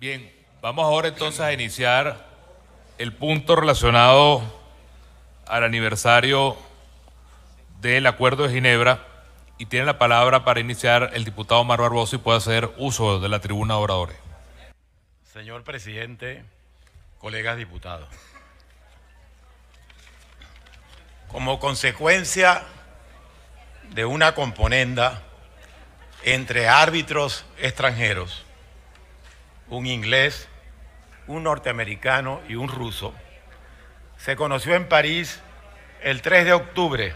Bien, vamos ahora entonces a iniciar el punto relacionado al aniversario del Acuerdo de Ginebra y tiene la palabra para iniciar el diputado Omar Barbosa y puede hacer uso de la tribuna de oradores. Señor presidente, colegas diputados, como consecuencia de una componenda entre árbitros extranjeros, un inglés, un norteamericano y un ruso, se conoció en París el 3 de octubre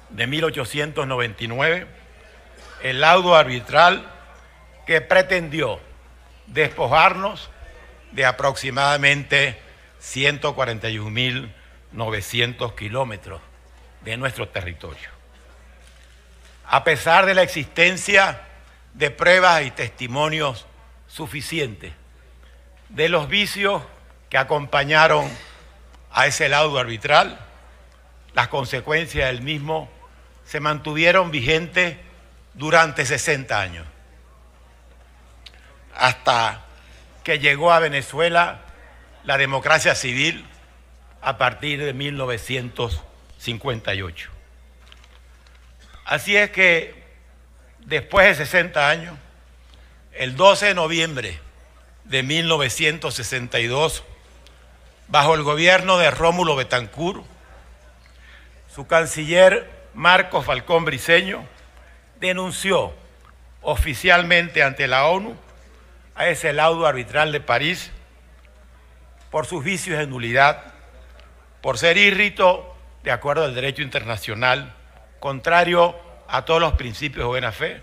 de 1899 el laudo arbitral que pretendió despojarnos de aproximadamente 141.900 kilómetros de nuestro territorio. A pesar de la existencia de pruebas y testimonios suficientes de los vicios que acompañaron a ese laudo arbitral, las consecuencias del mismo se mantuvieron vigentes durante 60 años, hasta que llegó a Venezuela la democracia civil a partir de 1958. Así es que después de 60 años, el 12 de noviembre de 1962, bajo el gobierno de Rómulo Betancourt, su canciller Marcos Falcón Briceño denunció oficialmente ante la ONU a ese laudo arbitral de París por sus vicios de nulidad, por ser írrito de acuerdo al derecho internacional, contrario a todos los principios de buena fe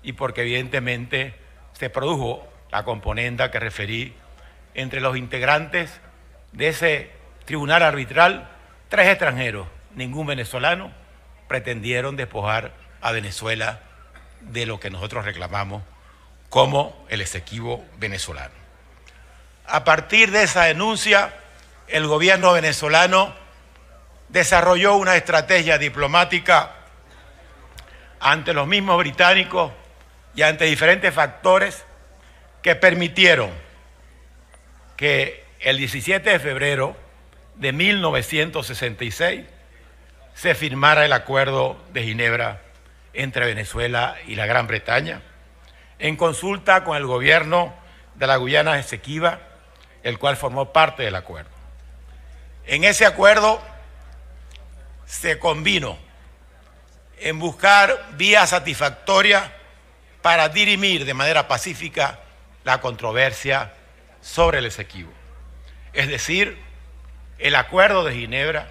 y porque evidentemente se produjo la componenda que referí entre los integrantes de ese tribunal arbitral, 3 extranjeros, ningún venezolano, pretendieron despojar a Venezuela de lo que nosotros reclamamos como el Esequibo venezolano. A partir de esa denuncia, el gobierno venezolano desarrolló una estrategia diplomática ante los mismos británicos y ante diferentes factores que permitieron que el 17 de febrero de 1966 se firmara el Acuerdo de Ginebra entre Venezuela y la Gran Bretaña, en consulta con el gobierno de la Guyana Esequiba, el cual formó parte del acuerdo. En ese acuerdo se convino en buscar vías satisfactorias para dirimir de manera pacífica la controversia sobre el Esequibo. Es decir, el Acuerdo de Ginebra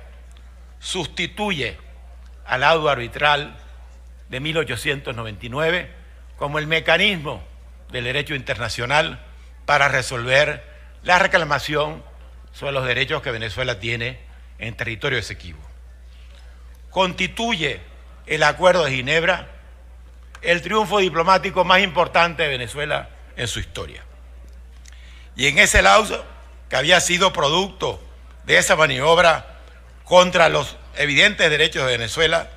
sustituye al laudo arbitral de 1899 como el mecanismo del derecho internacional para resolver la reclamación sobre los derechos que Venezuela tiene en territorio Esequibo. Constituye el Acuerdo de Ginebra el triunfo diplomático más importante de Venezuela en su historia. Y en ese laudo, que había sido producto de esa maniobra contra los evidentes derechos de Venezuela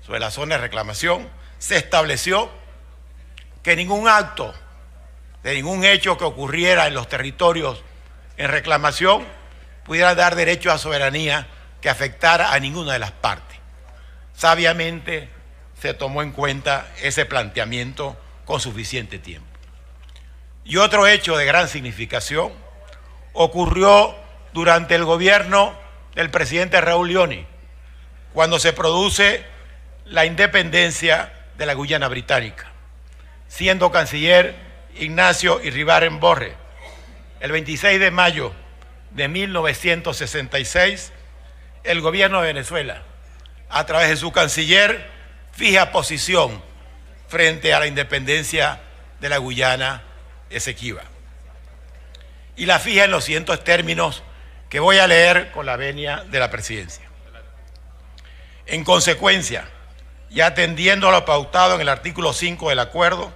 sobre la zona de reclamación, se estableció que ningún acto de ningún hecho que ocurriera en los territorios en reclamación pudiera dar derecho a soberanía que afectara a ninguna de las partes. Sabiamente se tomó en cuenta ese planteamiento con suficiente tiempo. Y otro hecho de gran significación ocurrió durante el gobierno del presidente Raúl Llony, cuando se produce la independencia de la Guyana Británica, siendo canciller Ignacio Iribarren Borre. El 26 de mayo de 1966, el gobierno de Venezuela, a través de su canciller, fija posición frente a la independencia de la Guyana Esequiba. Y la fija en los siguientes términos que voy a leer con la venia de la presidencia. En consecuencia, y atendiendo a lo pautado en el artículo 5 del acuerdo,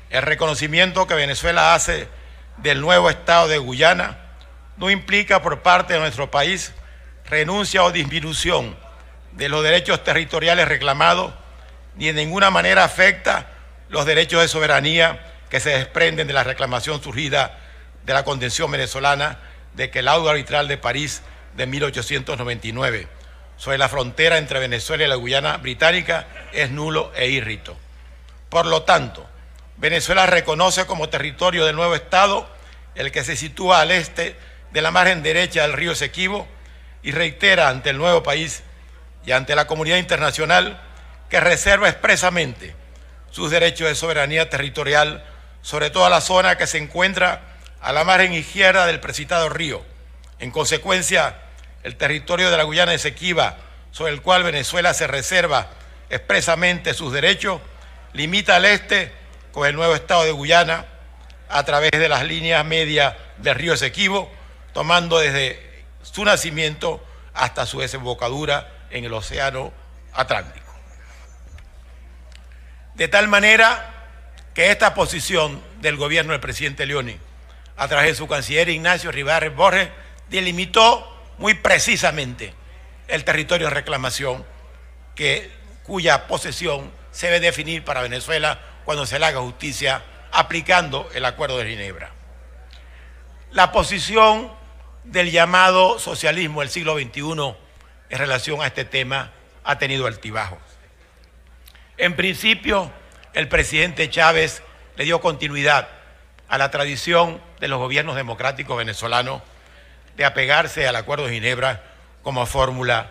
el reconocimiento que Venezuela hace del nuevo Estado de Guyana no implica por parte de nuestro país renuncia o disminución de los derechos territoriales reclamados, ni de ninguna manera afecta los derechos de soberanía que se desprenden de la reclamación surgida de la Convención venezolana de que el laudo arbitral de París de 1899 sobre la frontera entre Venezuela y la Guyana británica es nulo e irrito. Por lo tanto, Venezuela reconoce como territorio del nuevo Estado el que se sitúa al este de la margen derecha del río Esequibo y reitera ante el nuevo país y ante la comunidad internacional que reserva expresamente sus derechos de soberanía territorial sobre toda la zona que se encuentra a la margen izquierda del precitado río. En consecuencia, el territorio de la Guyana Esequiba, sobre el cual Venezuela se reserva expresamente sus derechos, limita al este con el nuevo Estado de Guyana a través de las líneas medias del río Esequibo, tomando desde su nacimiento hasta su desembocadura en el Océano Atlántico. De tal manera que esta posición del gobierno del presidente Leoni, a través de su canciller Ignacio Ribarres Borges, delimitó muy precisamente el territorio en reclamación cuya posesión se debe definir para Venezuela cuando se le haga justicia aplicando el Acuerdo de Ginebra. La posición del llamado socialismo del siglo XXI en relación a este tema ha tenido altibajos. En principio, el presidente Chávez le dio continuidad a la tradición de los gobiernos democráticos venezolanos de apegarse al Acuerdo de Ginebra como fórmula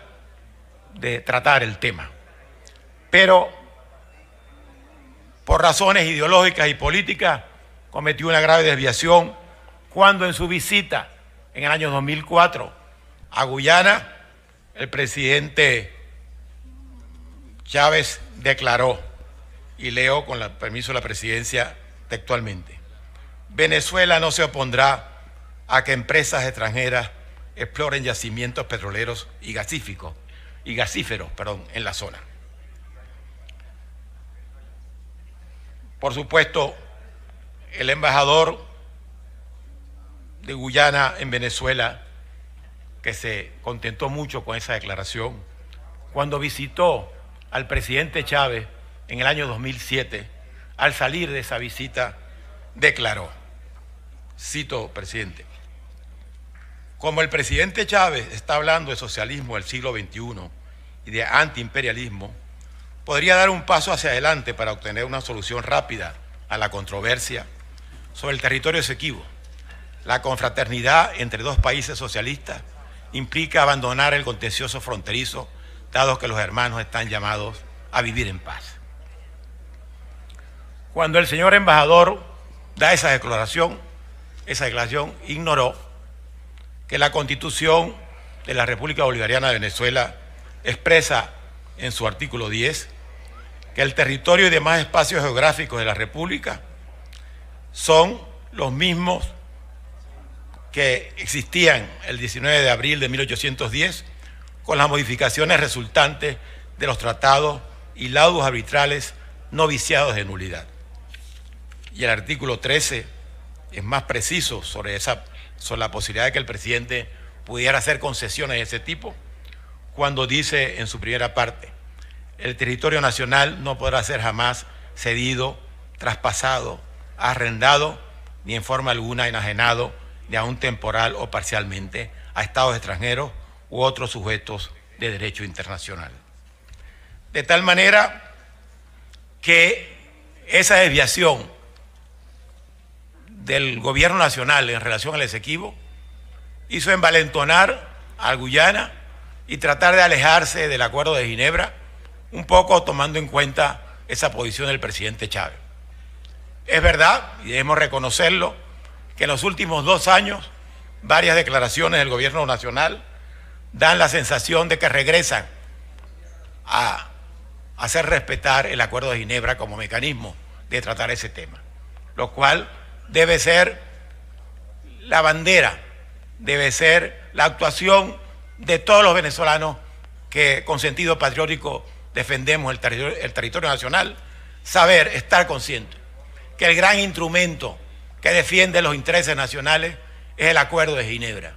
de tratar el tema. Pero, por razones ideológicas y políticas, cometió una grave desviación cuando en su visita en el año 2004 a Guyana, el presidente Chávez declaró, y leo con el permiso de la presidencia textualmente: Venezuela no se opondrá a que empresas extranjeras exploren yacimientos petroleros y gasíferos en la zona. Por supuesto, el embajador de Guyana en Venezuela, que se contentó mucho con esa declaración, cuando visitó al presidente Chávez en el año 2007, al salir de esa visita, declaró, cito, presidente: como el presidente Chávez está hablando de socialismo del siglo XXI y de antiimperialismo, podría dar un paso hacia adelante para obtener una solución rápida a la controversia sobre el territorio Esequibo. La confraternidad entre dos países socialistas implica abandonar el contencioso fronterizo, dado que los hermanos están llamados a vivir en paz. Cuando el señor embajador da esa declaración ignoró que la Constitución de la República Bolivariana de Venezuela expresa en su artículo 10 que el territorio y demás espacios geográficos de la República son los mismos que existían el 19 de abril de 1810, con las modificaciones resultantes de los tratados y laudos arbitrales no viciados de nulidad. Y el artículo 13 es más preciso sobre la posibilidad de que el presidente pudiera hacer concesiones de ese tipo, cuando dice en su primera parte: el territorio nacional no podrá ser jamás cedido, traspasado, arrendado, ni en forma alguna enajenado, ni aun temporal o parcialmente, a estados extranjeros u otros sujetos de derecho internacional. De tal manera que esa desviación del gobierno nacional en relación al Esequibo hizo envalentonar a Guyana y tratar de alejarse del Acuerdo de Ginebra, un poco tomando en cuenta esa posición del presidente Chávez. Es verdad, y debemos reconocerlo, que en los últimos 2 años varias declaraciones del gobierno nacional dan la sensación de que regresan a hacer respetar el Acuerdo de Ginebra como mecanismo de tratar ese tema, lo cual debe ser la bandera, debe ser la actuación de todos los venezolanos que con sentido patriótico defendemos el territorio nacional, saber, estar conscientes que el gran instrumento que defiende los intereses nacionales es el Acuerdo de Ginebra,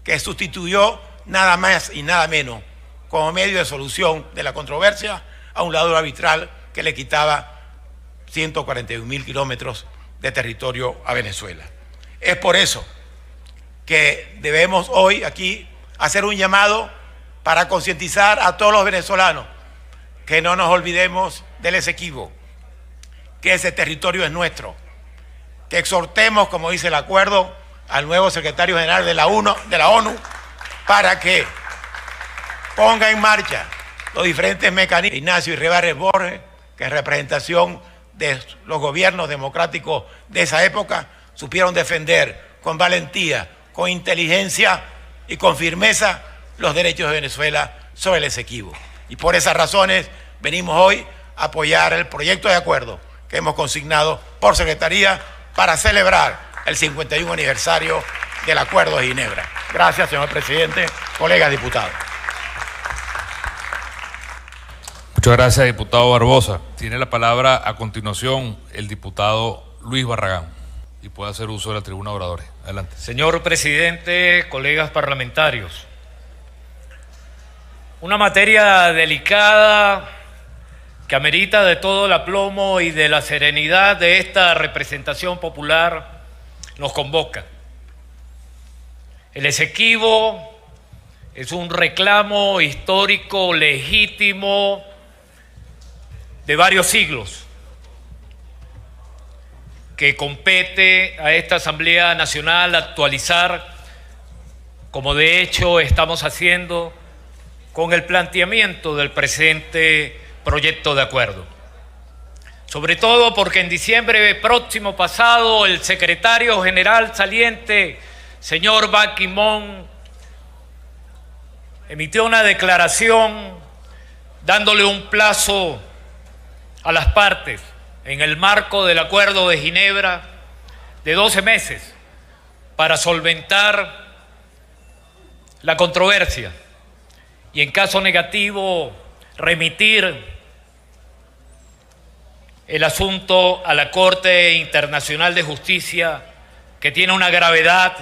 que sustituyó nada más y nada menos como medio de solución de la controversia a un laudo arbitral que le quitaba 141.000 kilómetros de territorio a Venezuela. Es por eso que debemos hoy aquí hacer un llamado para concientizar a todos los venezolanos que no nos olvidemos del Esequibo, que ese territorio es nuestro, que exhortemos, como dice el acuerdo, al nuevo secretario general de la ONU para que ponga en marcha los diferentes mecanismos. Ignacio Iribarren Borges, que en representación de los gobiernos democráticos de esa época, supieron defender con valentía, con inteligencia y con firmeza los derechos de Venezuela sobre el Esequibo. Y por esas razones venimos hoy a apoyar el proyecto de acuerdo que hemos consignado por Secretaría para celebrar el 51 aniversario del Acuerdo de Ginebra. Gracias, señor presidente, colegas diputados. Muchas gracias, diputado Barbosa. Tiene la palabra a continuación el diputado Luis Barragán y puede hacer uso de la tribuna de oradores. Adelante. Señor presidente, colegas parlamentarios, una materia delicada que amerita de todo el aplomo y de la serenidad de esta representación popular nos convoca. El Esequibo es un reclamo histórico legítimo de varios siglos que compete a esta Asamblea Nacional actualizar, como de hecho estamos haciendo con el planteamiento del presente proyecto de acuerdo. Sobre todo porque en diciembre próximo pasado el secretario general saliente, señor Ban Ki-moon, emitió una declaración dándole un plazo a las partes en el marco del Acuerdo de Ginebra de 12 meses para solventar la controversia y en caso negativo remitir el asunto a la Corte Internacional de Justicia, que tiene una gravedad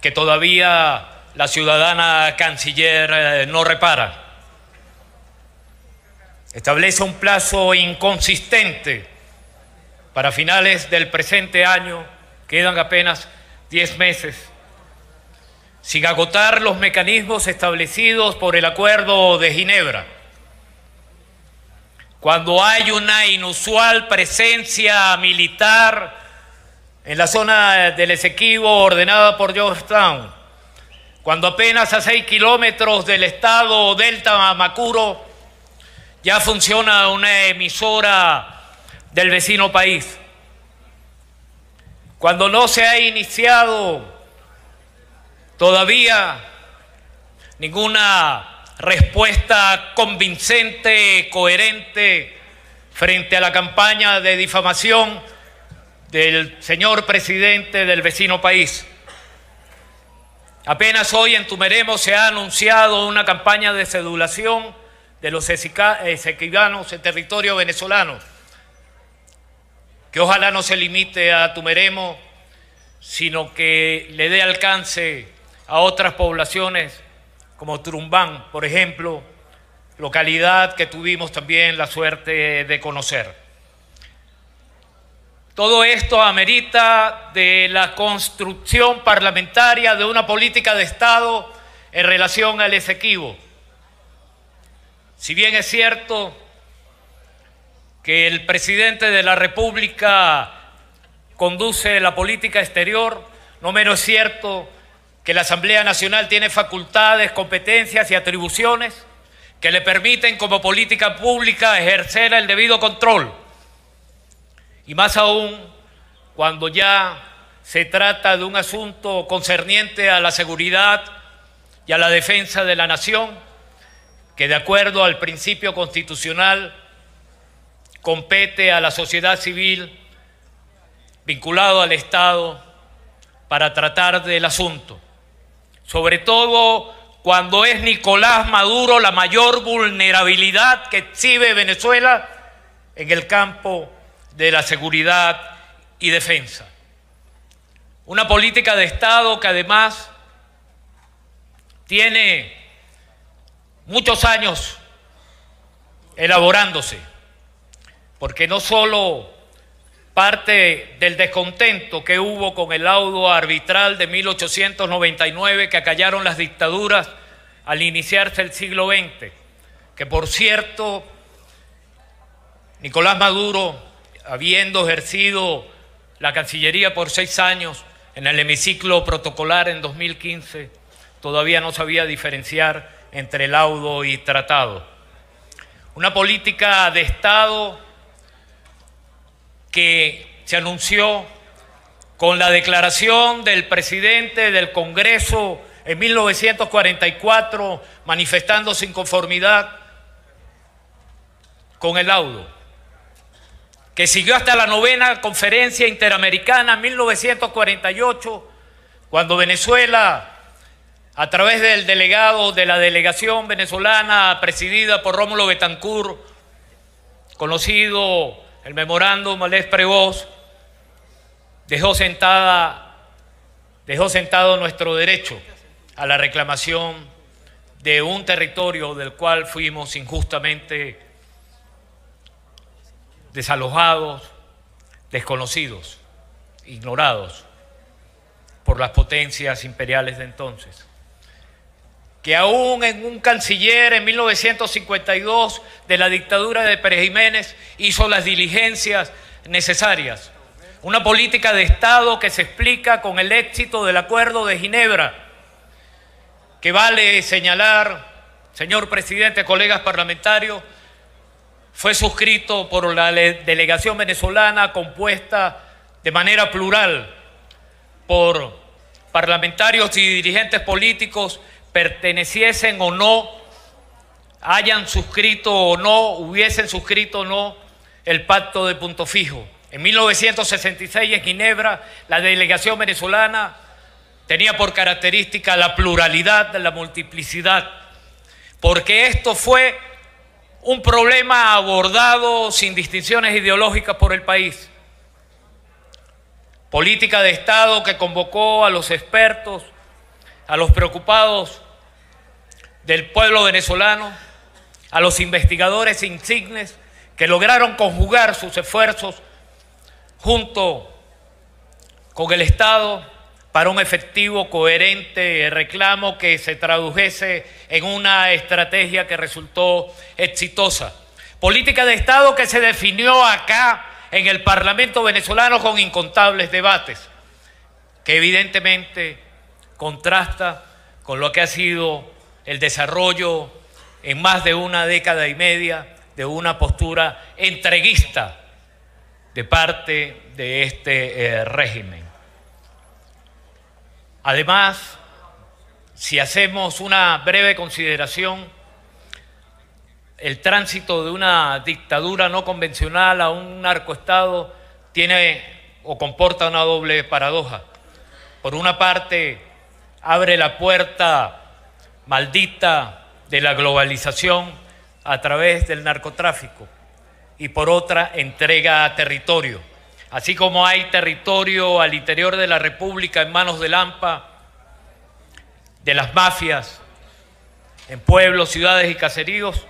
que todavía la ciudadana canciller no repara. Establece un plazo inconsistente para finales del presente año, quedan apenas 10 meses, sin agotar los mecanismos establecidos por el Acuerdo de Ginebra. Cuando hay una inusual presencia militar en la zona del Esequibo ordenada por Georgetown, cuando apenas a 6 kilómetros del estado Delta Macuro ya funciona una emisora del vecino país, cuando no se ha iniciado todavía ninguna respuesta convincente, coherente frente a la campaña de difamación del señor presidente del vecino país. Apenas hoy en Tumeremo se ha anunciado una campaña de sedulación de los esequibanos en territorio venezolano, que ojalá no se limite a Tumeremo, sino que le dé alcance a otras poblaciones como Turumbán, por ejemplo, localidad que tuvimos también la suerte de conocer. Todo esto amerita de la construcción parlamentaria de una política de Estado en relación al Esequibo. Si bien es cierto que el presidente de la República conduce la política exterior, no menos es cierto que la Asamblea Nacional tiene facultades, competencias y atribuciones que le permiten como política pública ejercer el debido control. Y más aún cuando ya se trata de un asunto concerniente a la seguridad y a la defensa de la nación, que de acuerdo al principio constitucional compete a la sociedad civil vinculado al Estado para tratar del asunto. Sobre todo cuando es Nicolás Maduro la mayor vulnerabilidad que exhibe Venezuela en el campo de la seguridad y defensa. Una política de Estado que además tiene muchos años elaborándose, porque no solo parte del descontento que hubo con el laudo arbitral de 1899 que acallaron las dictaduras al iniciarse el siglo XX, que por cierto, Nicolás Maduro, habiendo ejercido la Cancillería por 6 años, en el hemiciclo protocolar en 2015, todavía no sabía diferenciar entre laudo y tratado. Una política de Estado que se anunció con la declaración del presidente del Congreso en 1944, manifestando su inconformidad con el laudo, que siguió hasta la 9ª Conferencia Interamericana en 1948, cuando Venezuela, a través del delegado de la delegación venezolana presidida por Rómulo Betancourt, conocido el memorándum Alés-Prevost, dejó sentado nuestro derecho a la reclamación de un territorio del cual fuimos injustamente desalojados, desconocidos, ignorados por las potencias imperiales de entonces. Que aún en un canciller en 1952 de la dictadura de Pérez Jiménez hizo las diligencias necesarias. Una política de Estado que se explica con el éxito del Acuerdo de Ginebra, que vale señalar, señor presidente, colegas parlamentarios, fue suscrito por la delegación venezolana compuesta de manera plural por parlamentarios y dirigentes políticos, perteneciesen o no, hayan suscrito o no, hubiesen suscrito o no el Pacto de Punto Fijo. En 1966 en Ginebra, la delegación venezolana tenía por característica la pluralidad, la multiplicidad, porque esto fue un problema abordado sin distinciones ideológicas por el país. Política de Estado que convocó a los expertos, a los preocupados del pueblo venezolano, a los investigadores insignes que lograron conjugar sus esfuerzos junto con el Estado para un efectivo, coherente reclamo que se tradujese en una estrategia que resultó exitosa. Política de Estado que se definió acá en el Parlamento venezolano con incontables debates, que evidentemente contrasta con lo que ha sido el desarrollo en más de una década y media de una postura entreguista de parte de este régimen. Además, si hacemos una breve consideración, el tránsito de una dictadura no convencional a un narcoestado tiene o comporta una doble paradoja. Por una parte, abre la puerta maldita de la globalización a través del narcotráfico y por otra, entrega territorio. Así como hay territorio al interior de la República en manos del AMPA, de las mafias, en pueblos, ciudades y caseríos,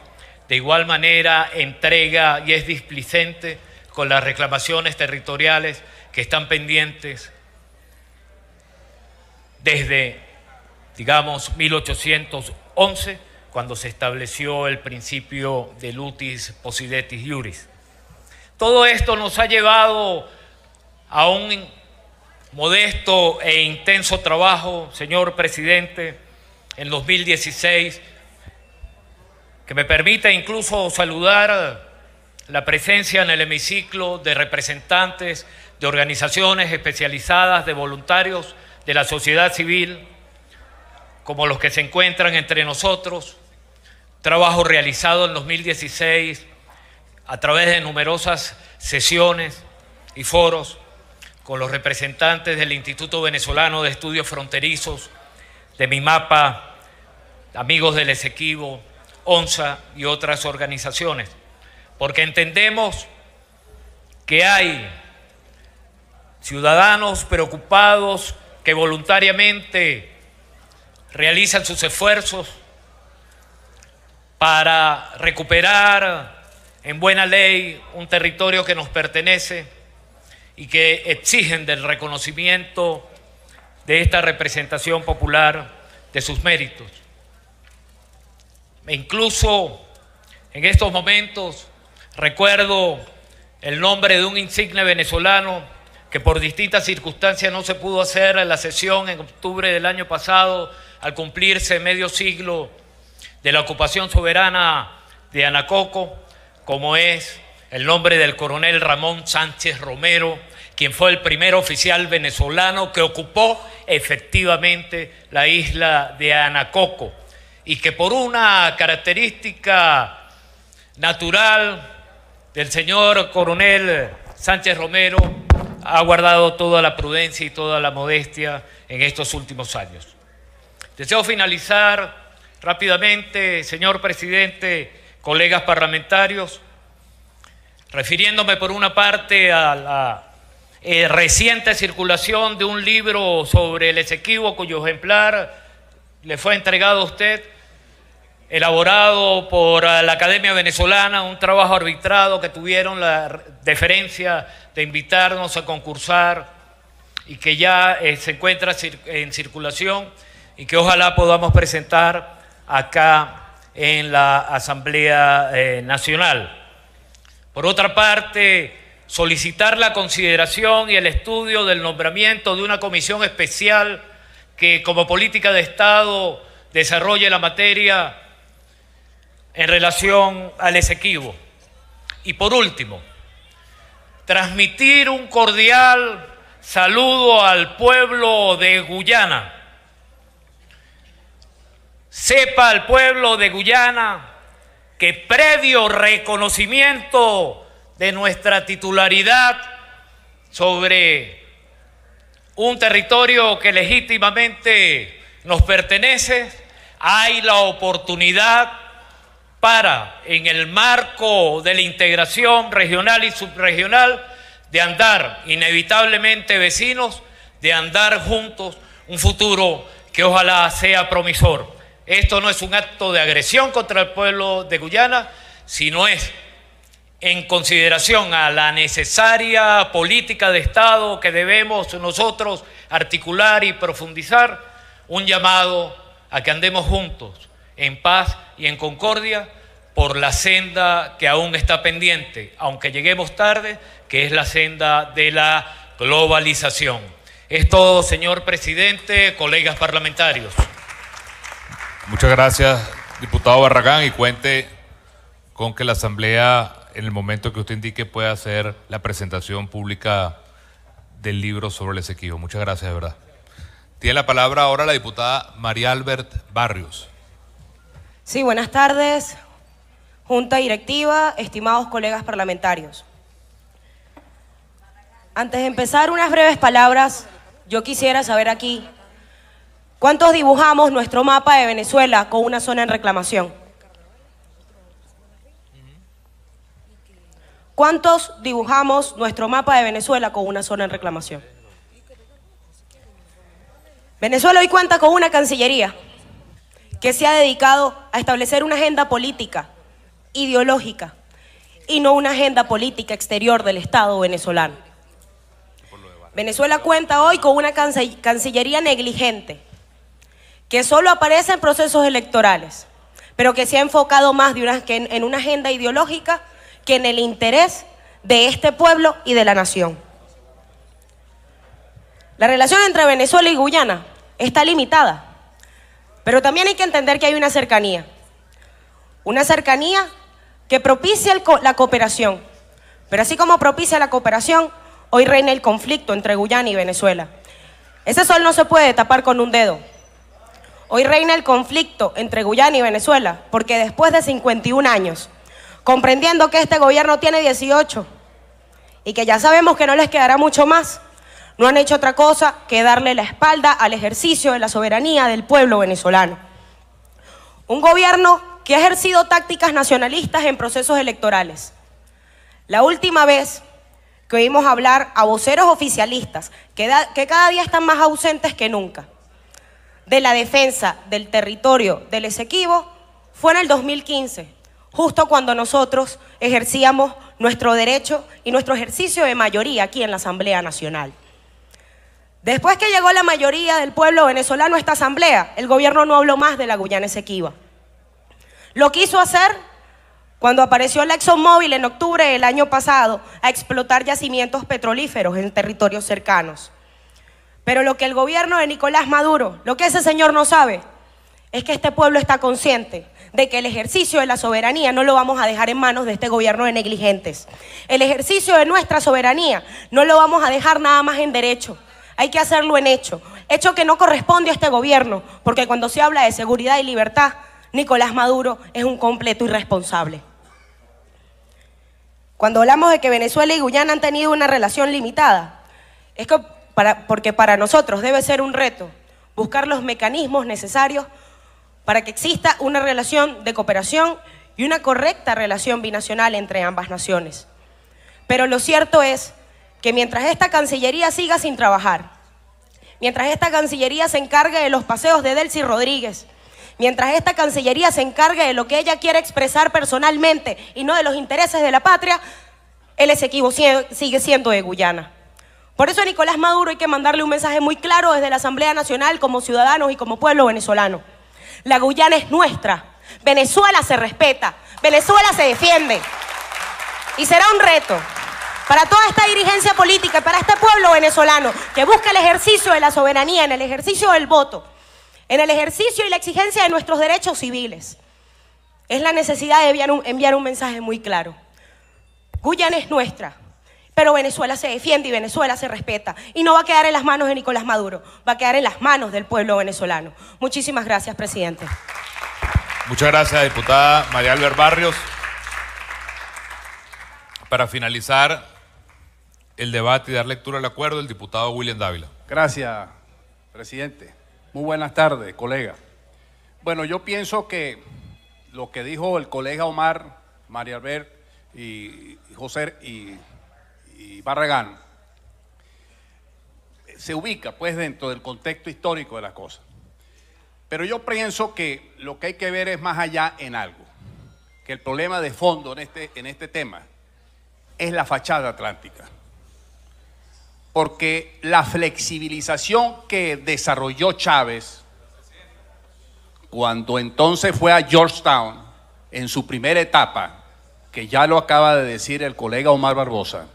de igual manera entrega y es displicente con las reclamaciones territoriales que están pendientes desde, digamos, 1811, cuando se estableció el principio del utis possidetis iuris. Todo esto nos ha llevado a un modesto e intenso trabajo, señor presidente, en 2016, que me permite incluso saludar la presencia en el hemiciclo de representantes de organizaciones especializadas, de voluntarios de la sociedad civil, como los que se encuentran entre nosotros. Trabajo realizado en 2016 a través de numerosas sesiones y foros con los representantes del Instituto Venezolano de Estudios Fronterizos, de MIMAPA, Amigos del Esequibo, ONSA y otras organizaciones, porque entendemos que hay ciudadanos preocupados que voluntariamente realizan sus esfuerzos para recuperar en buena ley un territorio que nos pertenece y que exigen del reconocimiento de esta representación popular de sus méritos. E incluso en estos momentos recuerdo el nombre de un insigne venezolano que por distintas circunstancias no se pudo hacer en la sesión en octubre del año pasado, al cumplirse medio siglo de la ocupación soberana de Anacoco, como es el nombre del coronel Ramón Sánchez Romero, quien fue el primer oficial venezolano que ocupó efectivamente la isla de Anacoco y que por una característica natural del señor coronel Sánchez Romero ha guardado toda la prudencia y toda la modestia en estos últimos años. Deseo finalizar rápidamente, señor presidente, colegas parlamentarios, refiriéndome por una parte a la reciente circulación de un libro sobre el Esequibo, cuyo ejemplar le fue entregado a usted, elaborado por la Academia Venezolana, un trabajo arbitrado que tuvieron la deferencia de invitarnos a concursar y que ya se encuentra en circulación y que ojalá podamos presentar acá en la Asamblea Nacional. Por otra parte, solicitar la consideración y el estudio del nombramiento de una comisión especial que como política de Estado desarrolle la materia en relación al Esequibo. Y por último, transmitir un cordial saludo al pueblo de Guyana. Sepa al pueblo de Guyana que previo reconocimiento de nuestra titularidad sobre un territorio que legítimamente nos pertenece, hay la oportunidad para, en el marco de la integración regional y subregional, de andar inevitablemente vecinos, de andar juntos un futuro que ojalá sea promisor. Esto no es un acto de agresión contra el pueblo de Guyana, sino es en consideración a la necesaria política de Estado que debemos nosotros articular y profundizar, un llamado a que andemos juntos, en paz y en concordia, por la senda que aún está pendiente, aunque lleguemos tarde, que es la senda de la globalización. Es todo, señor presidente, colegas parlamentarios. Muchas gracias, diputado Barragán, y cuente con que la Asamblea, en el momento que usted indique, pueda hacer la presentación pública del libro sobre el Esequibo. Muchas gracias, de verdad. Tiene la palabra ahora la diputada María Albert Barrios. Sí, buenas tardes, Junta Directiva, estimados colegas parlamentarios. Antes de empezar, unas breves palabras. Yo quisiera saber aquí, ¿cuántos dibujamos nuestro mapa de Venezuela con una zona en reclamación? ¿Cuántos dibujamos nuestro mapa de Venezuela con una zona en reclamación? Venezuela hoy cuenta con una Cancillería que se ha dedicado a establecer una agenda política, ideológica, y no una agenda política exterior del Estado venezolano. Venezuela cuenta hoy con una Cancillería negligente, que solo aparece en procesos electorales, pero que se ha enfocado más en una agenda ideológica que en el interés de este pueblo y de la nación. La relación entre Venezuela y Guyana está limitada, pero también hay que entender que hay una cercanía que propicia la cooperación, pero así como propicia la cooperación, hoy reina el conflicto entre Guyana y Venezuela. Ese sol no se puede tapar con un dedo. Hoy reina el conflicto entre Guyana y Venezuela, porque después de 51 años, comprendiendo que este gobierno tiene 18 y que ya sabemos que no les quedará mucho más, no han hecho otra cosa que darle la espalda al ejercicio de la soberanía del pueblo venezolano. Un gobierno que ha ejercido tácticas nacionalistas en procesos electorales. La última vez que oímos hablar a voceros oficialistas que cada día están más ausentes que nunca de la defensa del territorio del Esequibo fue en el 2015, justo cuando nosotros ejercíamos nuestro derecho y nuestro ejercicio de mayoría aquí en la Asamblea Nacional. Después que llegó la mayoría del pueblo venezolano a esta asamblea, el gobierno no habló más de la Guyana Esequiba. Lo quiso hacer cuando apareció la ExxonMobil en octubre del año pasado a explotar yacimientos petrolíferos en territorios cercanos. Pero lo que el gobierno de Nicolás Maduro, lo que ese señor no sabe, es que este pueblo está consciente de que el ejercicio de la soberanía no lo vamos a dejar en manos de este gobierno de negligentes. El ejercicio de nuestra soberanía no lo vamos a dejar nada más en derecho. Hay que hacerlo en hecho que no corresponde a este gobierno, porque cuando se habla de seguridad y libertad, Nicolás Maduro es un completo irresponsable. Cuando hablamos de que Venezuela y Guyana han tenido una relación limitada, es que porque para nosotros debe ser un reto buscar los mecanismos necesarios para que exista una relación de cooperación y una correcta relación binacional entre ambas naciones. Pero lo cierto es que mientras esta Cancillería siga sin trabajar, mientras esta Cancillería se encargue de los paseos de Delcy Rodríguez, mientras esta Cancillería se encargue de lo que ella quiere expresar personalmente y no de los intereses de la patria, el Esequibo sigue siendo de Guyana. Por eso a Nicolás Maduro hay que mandarle un mensaje muy claro desde la Asamblea Nacional como ciudadanos y como pueblo venezolano. La Guyana es nuestra, Venezuela se respeta, Venezuela se defiende. Y será un reto para toda esta dirigencia política y para este pueblo venezolano que busca el ejercicio de la soberanía, en el ejercicio del voto, en el ejercicio y la exigencia de nuestros derechos civiles. Es la necesidad de enviar un mensaje muy claro. Guyana es nuestra, pero Venezuela se defiende y Venezuela se respeta. Y no va a quedar en las manos de Nicolás Maduro, va a quedar en las manos del pueblo venezolano. Muchísimas gracias, presidente. Muchas gracias, diputada María Albert Barrios. Para finalizar el debate y dar lectura al acuerdo, el diputado William Dávila. Gracias, presidente. Muy buenas tardes, colega. Bueno, yo pienso que lo que dijo el colega Omar, María Albert y José y Barragán se ubica pues dentro del contexto histórico de las cosas. Pero yo pienso que lo que hay que ver es más allá en algo, que el problema de fondo en este tema es la fachada atlántica. Porque la flexibilización que desarrolló Chávez cuando entonces fue a Georgetown en su primera etapa, que ya lo acaba de decir el colega Omar Barbosa,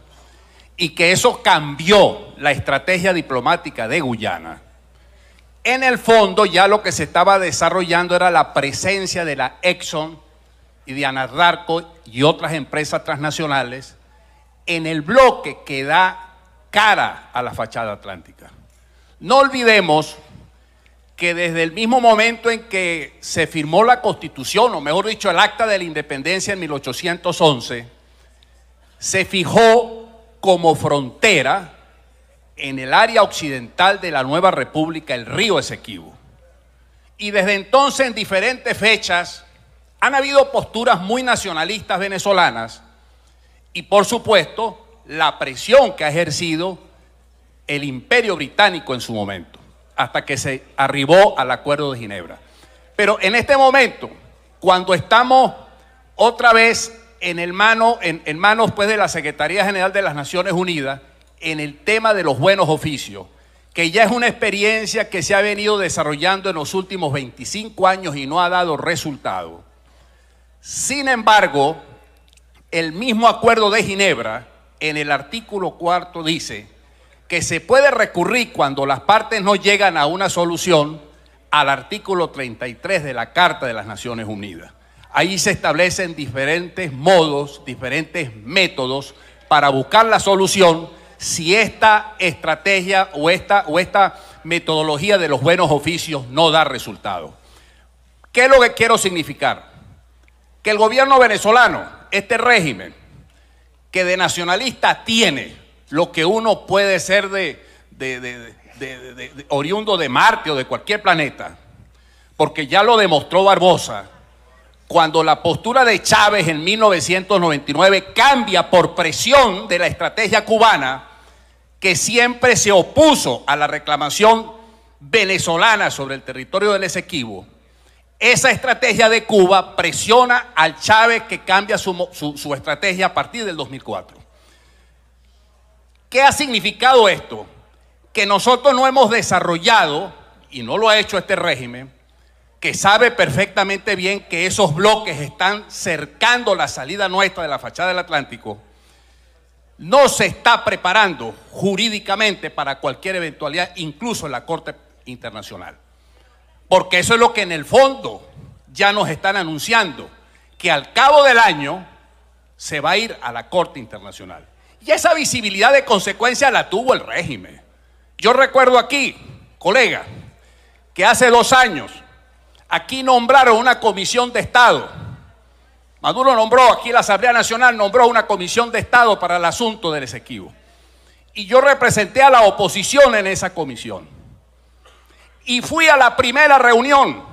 y que eso cambió la estrategia diplomática de Guyana, en el fondo ya lo que se estaba desarrollando era la presencia de la Exxon y de Anadarko y otras empresas transnacionales en el bloque que da cara a la fachada atlántica. No olvidemos que desde el mismo momento en que se firmó la Constitución, o mejor dicho, el Acta de la Independencia en 1811, se fijó como frontera en el área occidental de la nueva república el río Esequibo. Y desde entonces, en diferentes fechas, han habido posturas muy nacionalistas venezolanas y, por supuesto, la presión que ha ejercido el Imperio Británico en su momento, hasta que se arribó al Acuerdo de Ginebra. Pero en este momento, cuando estamos otra vez en manos pues, de la Secretaría General de las Naciones Unidas, en el tema de los buenos oficios, que ya es una experiencia que se ha venido desarrollando en los últimos 25 años y no ha dado resultado. Sin embargo, el mismo Acuerdo de Ginebra, en el artículo 4 dice que se puede recurrir cuando las partes no llegan a una solución al artículo 33 de la Carta de las Naciones Unidas. Ahí se establecen diferentes modos, diferentes métodos para buscar la solución si esta estrategia o esta metodología de los buenos oficios no da resultado. ¿Qué es lo que quiero significar? Que el gobierno venezolano, este régimen, que de nacionalista tiene lo que uno puede ser de oriundo de Marte o de cualquier planeta, porque ya lo demostró Barbosa, cuando la postura de Chávez en 1999 cambia por presión de la estrategia cubana, que siempre se opuso a la reclamación venezolana sobre el territorio del Esequibo. esa estrategia de Cuba presiona al Chávez que cambia su estrategia a partir del 2004. ¿Qué ha significado esto? Que nosotros no hemos desarrollado, y no lo ha hecho este régimen, que sabe perfectamente bien que esos bloques están cercando la salida nuestra de la fachada del Atlántico, no se está preparando jurídicamente para cualquier eventualidad, incluso en la Corte Internacional. Porque eso es lo que en el fondo ya nos están anunciando, que al cabo del año se va a ir a la Corte Internacional. Y esa visibilidad de consecuencia la tuvo el régimen. Yo recuerdo aquí, colega, que hace 2 años aquí nombraron una comisión de Estado. Maduro nombró, aquí la Asamblea Nacional nombró una comisión de Estado para el asunto del Esequibo. Y yo representé a la oposición en esa comisión. Y fui a la primera reunión.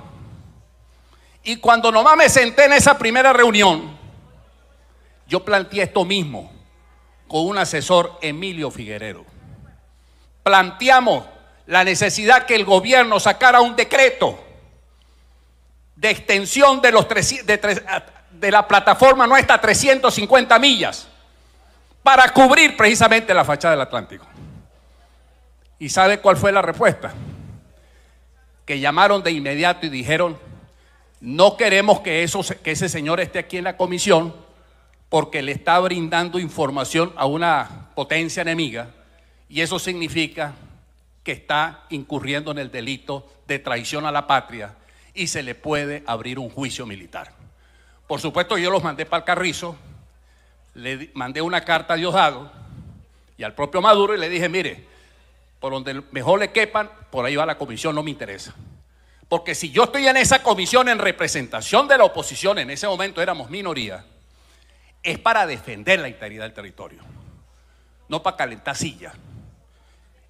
Y cuando nomás me senté en esa primera reunión, yo planteé esto mismo con un asesor, Emilio Figuerero. Planteamos la necesidad que el gobierno sacara un decreto de extensión de, de la plataforma nuestra a 350 millas para cubrir precisamente la fachada del Atlántico. ¿Y sabe cuál fue la respuesta? Que llamaron de inmediato y dijeron: no queremos que ese señor esté aquí en la comisión porque le está brindando información a una potencia enemiga y eso significa que está incurriendo en el delito de traición a la patria y se le puede abrir un juicio militar. Por supuesto, yo los mandé para el Carrizo, le mandé una carta a Diosdado y al propio Maduro y le dije: mire, por donde mejor le quepan, por ahí va la comisión, no me interesa. Porque si yo estoy en esa comisión en representación de la oposición, en ese momento éramos minoría, es para defender la integridad del territorio, no para calentar sillas.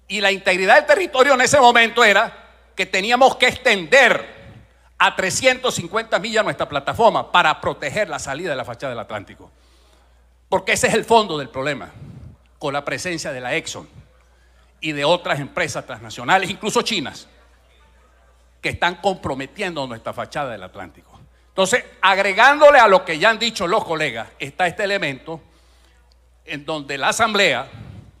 Y la integridad del territorio en ese momento era que teníamos que extender a 350 millas nuestra plataforma para proteger la salida de la fachada del Atlántico. Porque ese es el fondo del problema, con la presencia de la Exxon y de otras empresas transnacionales, incluso chinas, que están comprometiendo nuestra fachada del Atlántico. Entonces, agregándole a lo que ya han dicho los colegas, está este elemento en donde la Asamblea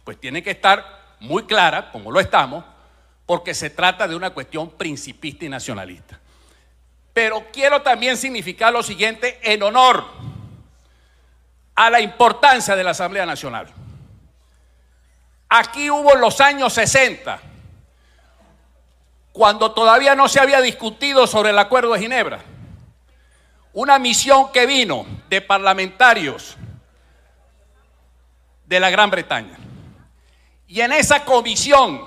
pues tiene que estar muy clara, como lo estamos, porque se trata de una cuestión principista y nacionalista. Pero quiero también significar lo siguiente en honor a la importancia de la Asamblea Nacional. Aquí hubo en los años 60, cuando todavía no se había discutido sobre el Acuerdo de Ginebra, una misión que vino de parlamentarios de la Gran Bretaña. Y en esa comisión,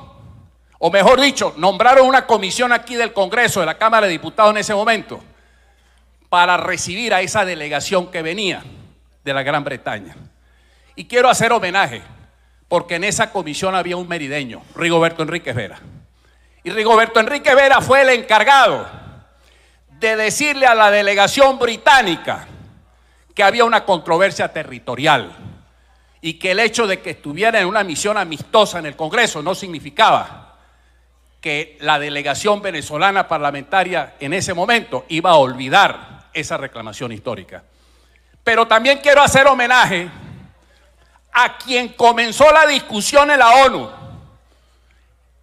o mejor dicho, nombraron una comisión aquí del Congreso, de la Cámara de Diputados en ese momento, para recibir a esa delegación que venía de la Gran Bretaña. Y quiero hacer homenaje, porque en esa comisión había un merideño, Rigoberto Enríquez Vera. Y Rigoberto Enríquez Vera fue el encargado de decirle a la delegación británica que había una controversia territorial y que el hecho de que estuviera en una misión amistosa en el Congreso no significaba que la delegación venezolana parlamentaria en ese momento iba a olvidar esa reclamación histórica. Pero también quiero hacer homenaje a quien comenzó la discusión en la ONU,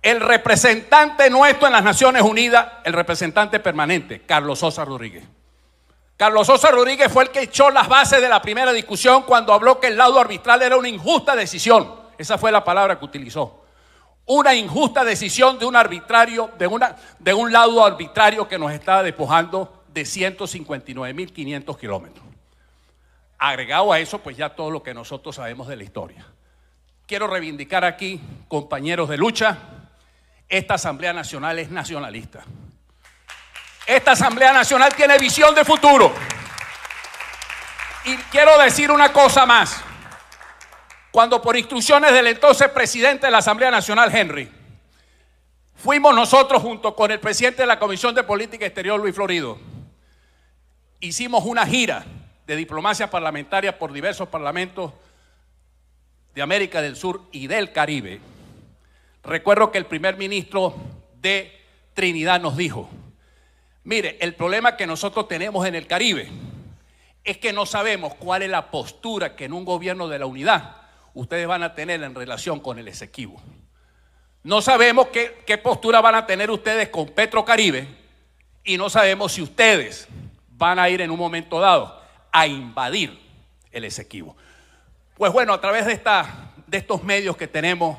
el representante nuestro en las Naciones Unidas, el representante permanente, Carlos Sosa Rodríguez. Carlos Sosa Rodríguez fue el que echó las bases de la primera discusión cuando habló que el laudo arbitral era una injusta decisión. Esa fue la palabra que utilizó. Una injusta decisión de un arbitrario, de un laudo arbitrario que nos estaba despojando de 159.500 kilómetros. Agregado a eso, pues ya todo lo que nosotros sabemos de la historia. Quiero reivindicar aquí, compañeros de lucha, esta Asamblea Nacional es nacionalista. Esta Asamblea Nacional tiene visión de futuro. Y quiero decir una cosa más. Cuando por instrucciones del entonces presidente de la Asamblea Nacional, Henry, fuimos nosotros junto con el presidente de la Comisión de Política Exterior, Luis Florido, hicimos una gira de diplomacia parlamentaria por diversos parlamentos de América del Sur y del Caribe. Recuerdo que el primer ministro de Trinidad nos dijo: Mire, el problema que nosotros tenemos en el Caribe es que no sabemos cuál es la postura que en un gobierno de la unidad ustedes van a tener en relación con el Esequibo. No sabemos qué postura van a tener ustedes con Petrocaribe y no sabemos si ustedes van a ir en un momento dado a invadir el Esequibo. Pues bueno, a través de estos medios que tenemos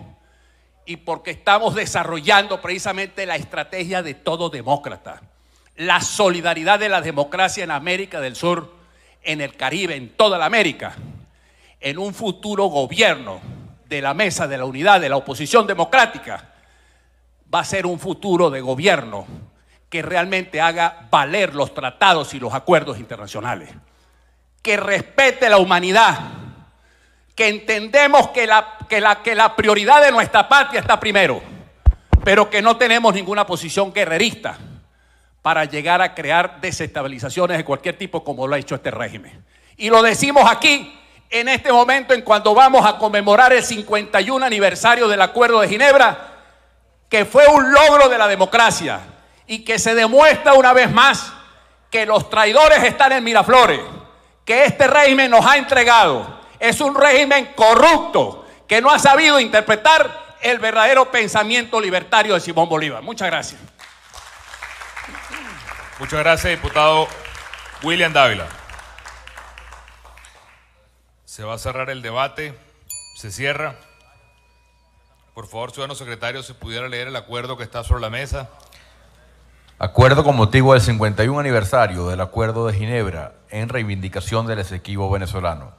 y porque estamos desarrollando precisamente la estrategia de todo demócrata, la solidaridad de la democracia en América del Sur, en el Caribe, en toda la América, en un futuro gobierno de la mesa de la unidad de la oposición democrática, va a ser un futuro de gobierno que realmente haga valer los tratados y los acuerdos internacionales, que respete la humanidad, que entendemos que la prioridad de nuestra patria está primero, pero que no tenemos ninguna posición guerrerista para llegar a crear desestabilizaciones de cualquier tipo como lo ha hecho este régimen. Y lo decimos aquí, en este momento, en cuando vamos a conmemorar el 51 aniversario del Acuerdo de Ginebra, que fue un logro de la democracia y que se demuestra una vez más que los traidores están en Miraflores, que este régimen nos ha entregado. Es un régimen corrupto que no ha sabido interpretar el verdadero pensamiento libertario de Simón Bolívar. Muchas gracias. Muchas gracias, diputado William Dávila. Se va a cerrar el debate. Se cierra. Por favor, ciudadano secretario, si pudiera leer el acuerdo que está sobre la mesa. Acuerdo con motivo del 51 aniversario del Acuerdo de Ginebra en reivindicación del Esequibo venezolano.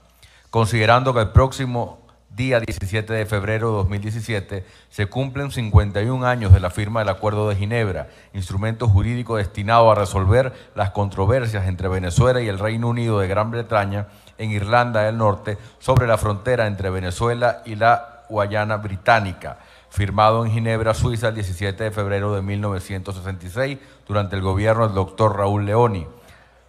Considerando que el próximo día 17 de febrero de 2017 se cumplen 51 años de la firma del Acuerdo de Ginebra, instrumento jurídico destinado a resolver las controversias entre Venezuela y el Reino Unido de Gran Bretaña en Irlanda del Norte sobre la frontera entre Venezuela y la Guayana Británica, firmado en Ginebra, Suiza, el 17 de febrero de 1966 durante el gobierno del doctor Raúl Leoni.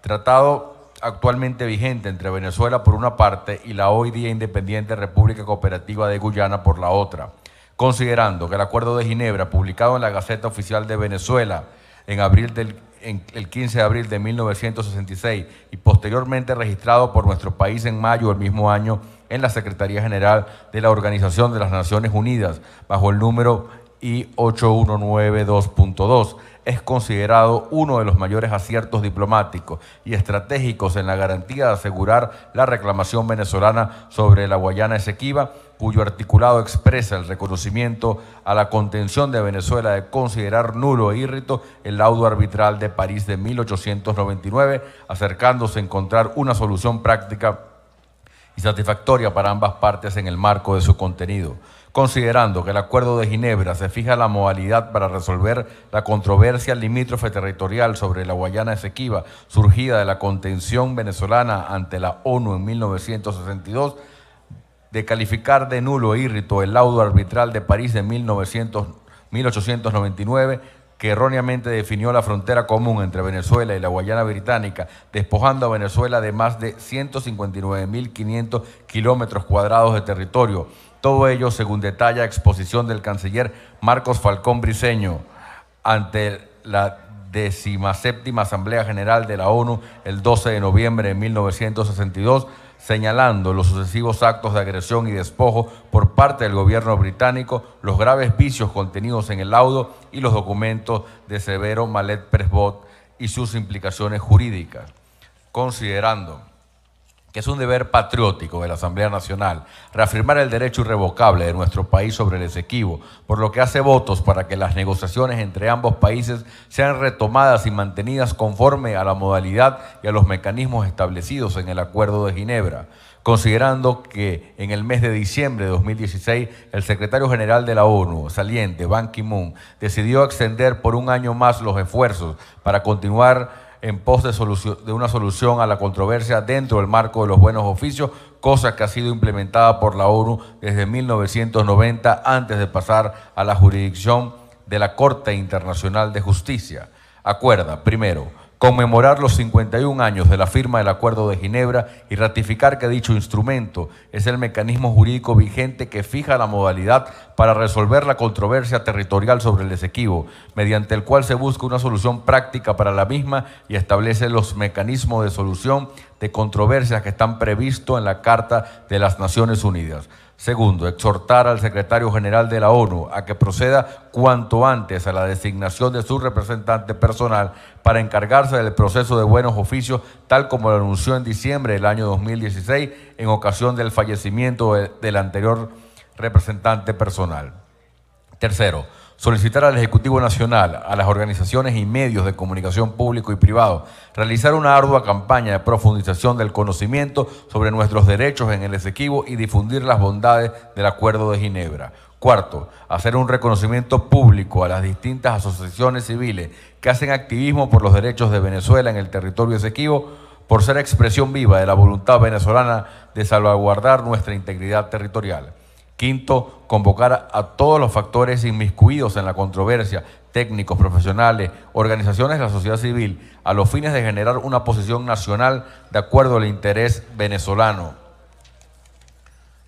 Tratado actualmente vigente entre Venezuela por una parte y la hoy día independiente República Cooperativa de Guyana por la otra. Considerando que el Acuerdo de Ginebra, publicado en la Gaceta Oficial de Venezuela en el 15 de abril de 1966 y posteriormente registrado por nuestro país en mayo del mismo año en la Secretaría General de la Organización de las Naciones Unidas bajo el número I-8192.2, es considerado uno de los mayores aciertos diplomáticos y estratégicos en la garantía de asegurar la reclamación venezolana sobre la Guayana Esequiba, cuyo articulado expresa el reconocimiento a la contención de Venezuela de considerar nulo e írrito el laudo arbitral de París de 1899, acercándose a encontrar una solución práctica y satisfactoria para ambas partes en el marco de su contenido. Considerando que el Acuerdo de Ginebra se fija la modalidad para resolver la controversia limítrofe territorial sobre la Guayana Esequiba, surgida de la contención venezolana ante la ONU en 1962, de calificar de nulo e írrito el laudo arbitral de París de 1899, que erróneamente definió la frontera común entre Venezuela y la Guayana Británica, despojando a Venezuela de más de 159.500 kilómetros cuadrados de territorio. Todo ello, según detalla exposición del canciller Marcos Falcón Briceño ante la 17ª Asamblea General de la ONU el 12 de noviembre de 1962, señalando los sucesivos actos de agresión y despojo por parte del gobierno británico, los graves vicios contenidos en el laudo y los documentos de Severo Malet Presbot y sus implicaciones jurídicas. Considerando que es un deber patriótico de la Asamblea Nacional reafirmar el derecho irrevocable de nuestro país sobre el Esequibo, por lo que hace votos para que las negociaciones entre ambos países sean retomadas y mantenidas conforme a la modalidad y a los mecanismos establecidos en el Acuerdo de Ginebra. Considerando que en el mes de diciembre de 2016 el secretario general de la ONU, saliente Ban Ki-moon, decidió extender por un año más los esfuerzos para continuar en pos de una solución a la controversia dentro del marco de los buenos oficios, cosa que ha sido implementada por la ONU desde 1990 antes de pasar a la jurisdicción de la Corte Internacional de Justicia. Acuerda, primero, conmemorar los 51 años de la firma del Acuerdo de Ginebra y ratificar que dicho instrumento es el mecanismo jurídico vigente que fija la modalidad para resolver la controversia territorial sobre el Esequibo, mediante el cual se busca una solución práctica para la misma y establece los mecanismos de solución de controversias que están previstos en la Carta de las Naciones Unidas. Segundo, exhortar al secretario general de la ONU a que proceda cuanto antes a la designación de su representante personal para encargarse del proceso de buenos oficios, tal como lo anunció en diciembre del año 2016 en ocasión del fallecimiento del anterior representante personal. Tercero, solicitar al Ejecutivo Nacional, a las organizaciones y medios de comunicación público y privado, realizar una ardua campaña de profundización del conocimiento sobre nuestros derechos en el Esequibo y difundir las bondades del Acuerdo de Ginebra. Cuarto, hacer un reconocimiento público a las distintas asociaciones civiles que hacen activismo por los derechos de Venezuela en el territorio Esequibo, por ser expresión viva de la voluntad venezolana de salvaguardar nuestra integridad territorial. Quinto, convocar a todos los factores inmiscuidos en la controversia, técnicos, profesionales, organizaciones de la sociedad civil, a los fines de generar una posición nacional de acuerdo al interés venezolano,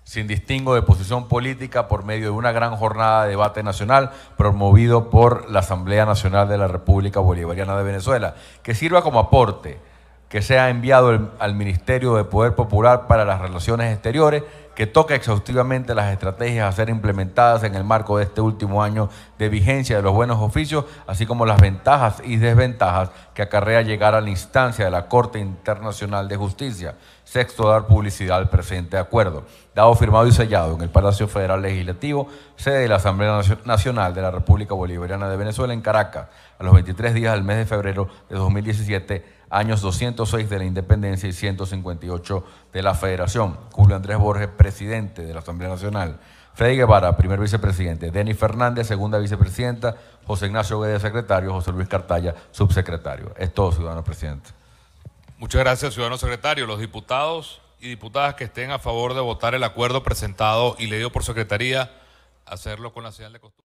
sin distingo de posición política, por medio de una gran jornada de debate nacional promovido por la Asamblea Nacional de la República Bolivariana de Venezuela, que sirva como aporte, que sea enviado al Ministerio de Poder Popular para las Relaciones Exteriores, que toque exhaustivamente las estrategias a ser implementadas en el marco de este último año de vigencia de los buenos oficios, así como las ventajas y desventajas que acarrea llegar a la instancia de la Corte Internacional de Justicia. Sexto, dar publicidad al presente acuerdo. Dado, firmado y sellado en el Palacio Federal Legislativo, sede de la Asamblea Nacional de la República Bolivariana de Venezuela en Caracas, a los 23 días del mes de febrero de 2017, años 206 de la Independencia y 158 de la Federación. Julio Andrés Borges, presidente de la Asamblea Nacional. Freddy Guevara, primer vicepresidente. Denis Fernández, segunda vicepresidenta. José Ignacio Guedes, secretario. José Luis Cartaya, subsecretario. Es todo, ciudadano presidente. Muchas gracias, ciudadano secretario. Los diputados y diputadas que estén a favor de votar el acuerdo presentado y leído por secretaría, hacerlo con la señal de costumbre.